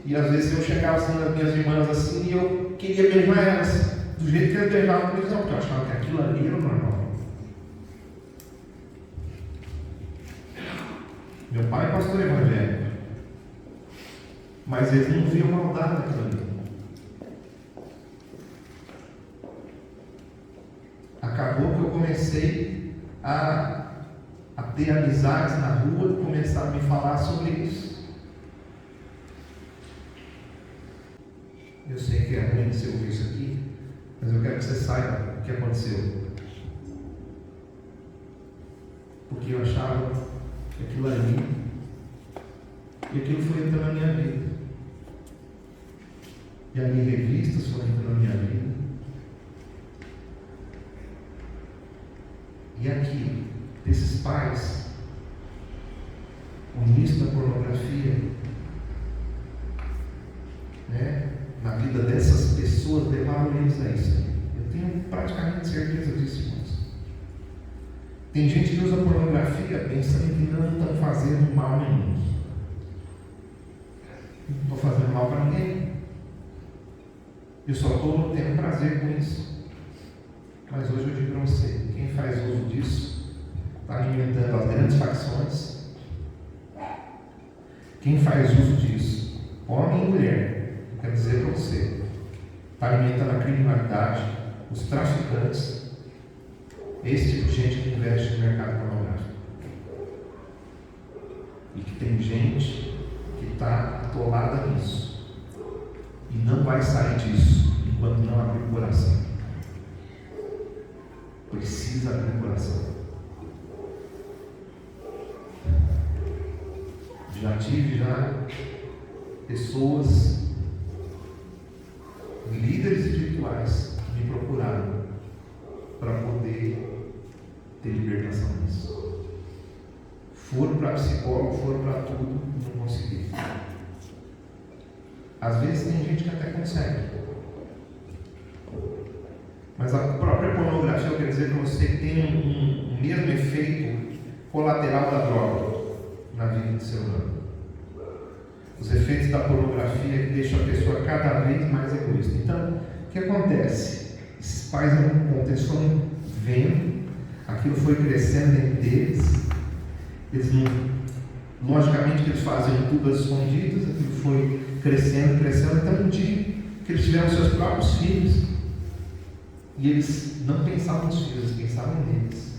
e às vezes eu chegava assim nas minhas irmãs assim, e eu queria beijar elas do jeito que elas beijavam na televisão, porque eu achava que aquilo ali era normal. Meu pai é pastor evangélico, mas eles não viam maldade naquilo ali. Acabou que eu comecei a ter amizades na rua e começaram a me falar sobre isso. Eu sei que é ruim você ouvir isso aqui, mas eu quero que você saiba o que aconteceu. Porque eu achava que aquilo ali, e aquilo foi entrando na minha vida. E ali revistas foram entrando na minha vida. E aqui, esses pais, o início da pornografia, na vida dessas pessoas, levaram eles a isso. Eu tenho praticamente certeza disso, irmãos. Tem gente que usa pornografia pensando que não estão fazendo mal nenhum. Não estou fazendo mal para ninguém. Eu só estou tendo prazer com isso. Mas hoje eu digo para você, quem faz uso disso está alimentando as grandes facções. Quem faz uso disso, homem e mulher, eu quero dizer para você, está alimentando a criminalidade, os traficantes, esse tipo de gente que investe no mercado pornográfico. E que tem gente que está atolada nisso e não vai sair disso enquanto não abrir o coração. Precisa abrir o coração. Já tive pessoas, líderes espirituais, que me procuraram para poder ter libertação nisso. Foram para psicólogo, foram para tudo, não conseguiram. Às vezes tem gente que até consegue. Mas a própria pornografia, eu quero dizer para você, que tem um mesmo efeito colateral da droga na vida do ser humano. Os efeitos da pornografia deixam a pessoa cada vez mais egoísta. Então, o que acontece? Esses pais não contam, eles foram vendo, aquilo foi crescendo dentro deles, eles não, logicamente que eles faziam tudo às escondidas, aquilo foi crescendo, então um dia que eles tiveram seus próprios filhos, e eles não pensavam nos filhos, eles pensavam neles.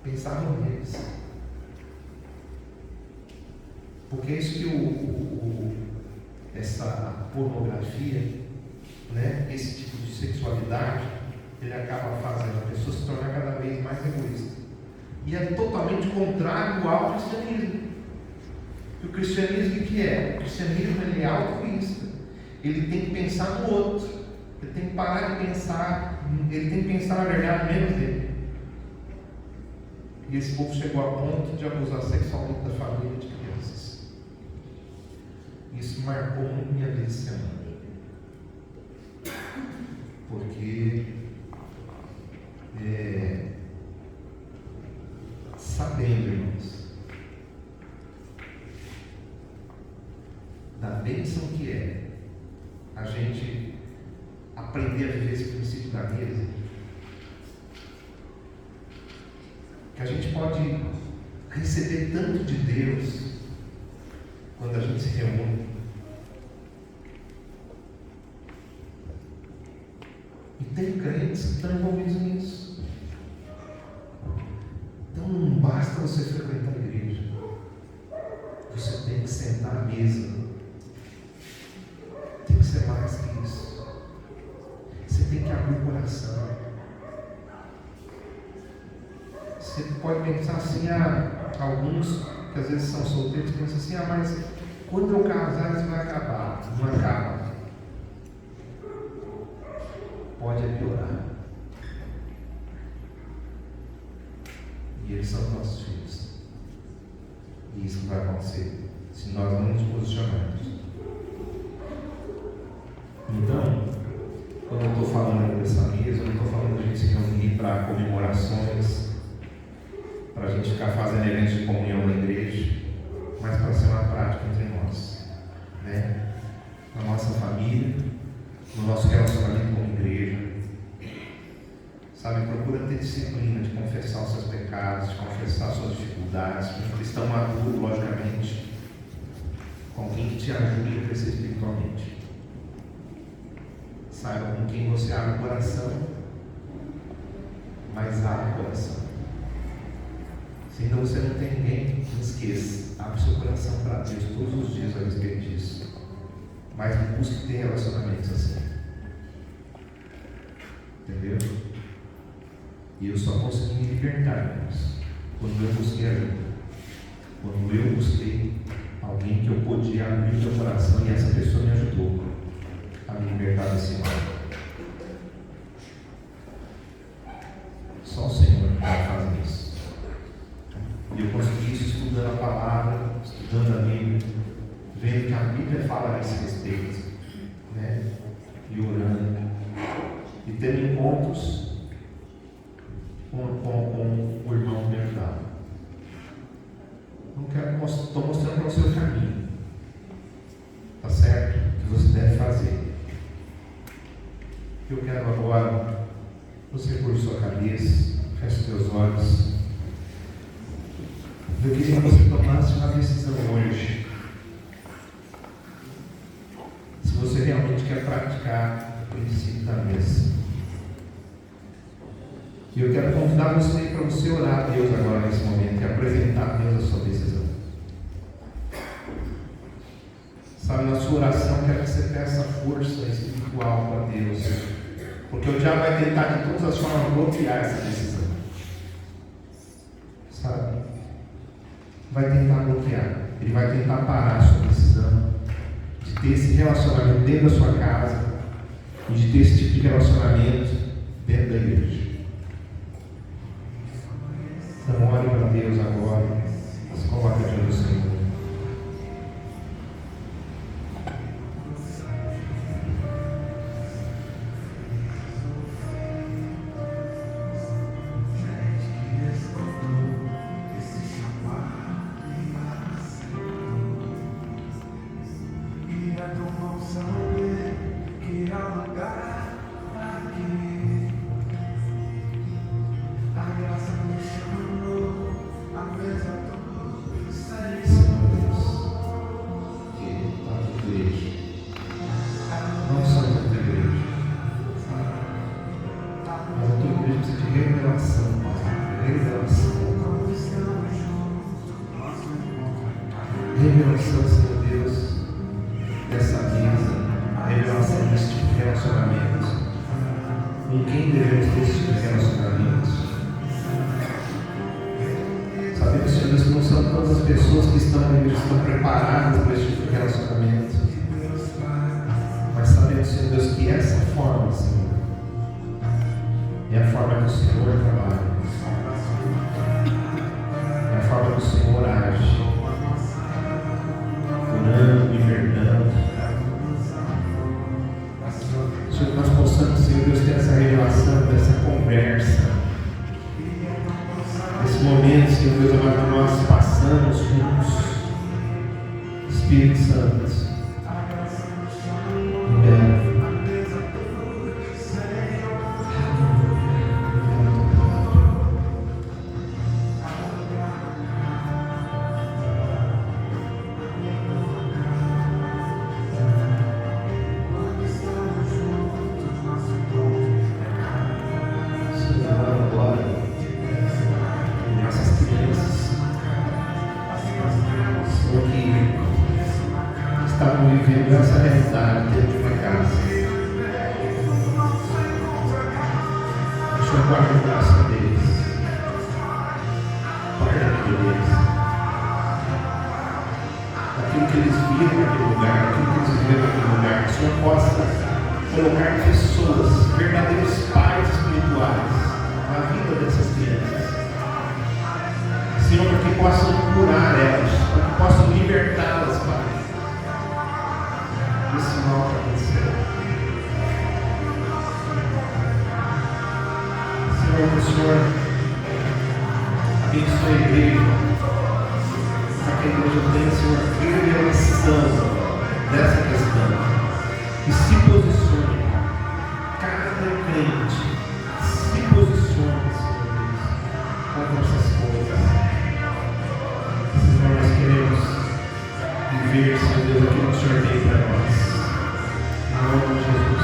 Pensavam neles. Porque é isso que essa pornografia, esse tipo de sexualidade, ele acaba fazendo a pessoa se tornar cada vez mais egoísta, E é totalmente contrário ao cristianismo. O cristianismo o que é? O cristianismo ele é altruísta. Ele tem que pensar no outro. Ele tem que parar de pensar. Ele tem que pensar na verdade menos dele. E esse povo chegou a ponto de abusar sexualmente da família e de crianças. Isso marcou muito minha vida essa semana. Porque sabendo, irmãos, da bênção que é a gente aprender a viver esse princípio da mesa, que a gente pode receber tanto de Deus quando a gente se reúne. E tem crentes que estão envolvidos nisso. Então não basta você frequentar a igreja. Você tem que sentar à mesa. Tem que ser mais que isso. Você tem que abrir o coração. Você pode pensar assim, alguns que às vezes são solteiros pensam assim, mas quando eu casar isso vai acabar. Não acaba. Pode piorar. E eles são nossos filhos. E isso vai acontecer se nós não nos posicionarmos. Então, quando eu estou falando dessa mesa, eu não estou falando de a gente se reunir para comemorações, para a gente ficar fazendo eventos de comunhão na igreja, mas para ser uma prática entre nós, né? Na nossa família, no nosso relacionamento com a igreja. Sabe, procura ter disciplina de confessar os seus pecados, de confessar as suas dificuldades, um cristão maduro, logicamente, com alguém que te ajude a crescer espiritualmente. Saiba com quem você abre o coração, mas abre o coração. Se ainda você não tem ninguém, não esqueça, abre seu coração para Deus todos os dias a respeito disso. Mas busque ter relacionamentos assim. Entendeu? E eu só consegui me libertar, irmãos, quando eu busquei ajuda. Quando eu busquei alguém que eu podia abrir meu coração e essa pessoa me ajudou a me libertar desse mal. Só o Senhor pode fazer isso. E eu consegui isso estudando a palavra, estudando a Bíblia, vendo que a Bíblia fala a esse respeito, né? E orando. E tendo encontros com o irmão que me ajudava. Estou mostrando para você o caminho. Tá certo? Que você deve fazer. Eu quero agora você curva sua cabeça, feche seus olhos. Eu queria que você tomasse uma decisão hoje. Se você realmente quer praticar o princípio da mesa. E eu quero convidar você para você orar a Deus agora nesse momento e apresentar a Deus a sua decisão. Sabe, na sua oração, eu quero que você peça força espiritual para Deus. Porque o diabo vai tentar de todas as formas bloquear essa decisão. Sabe? Vai tentar bloquear. Ele vai tentar parar a sua decisão de ter esse relacionamento dentro da sua casa e de ter esse tipo de relacionamento dentro da igreja. Então, ore para Deus agora. Se coloque diante do Senhor. Revelação, Senhor Deus, dessa mesa, revelação desse tipo de relacionamento. Com quem devemos ter esse tipo de relacionamento? Sabemos, Senhor Deus, que não são todas as pessoas que estão na igreja estão preparadas para esse tipo de relacionamento. Mas sabemos, Senhor Deus, que essa forma, Senhor, é a forma que o Senhor trabalha. É a forma que o Senhor age. Curando, libertando. Senhor, que nós possamos, Senhor Deus, ter essa revelação, dessa conversa. Nesse momento, Senhor Deus, agora que nós passamos juntos. Espírito Santo. Libera. Vivendo essa realidade dentro de uma casa. O Senhor guarda o coração deles. Guarda a vida deles. Aquilo que eles viram naquele lugar, aquilo que eles viveram naquele lugar, que o Senhor possa colocar pessoas, verdadeiros pais espirituais na vida dessas crianças. Senhor, para que possam curar elas, para que possam libertá-las, Pai. Esse mal que aconteceu. Senhor, que o Senhor abençoe a igreja, para que a igreja tenha, Senhor, revelação dessa questão e se posicione, cada crente se posicione, Senhor Deus, contra essas coisas. Senhor, nós queremos viver, Senhor Deus, aquilo que o Senhor tem para nós. Em nome de Jesus.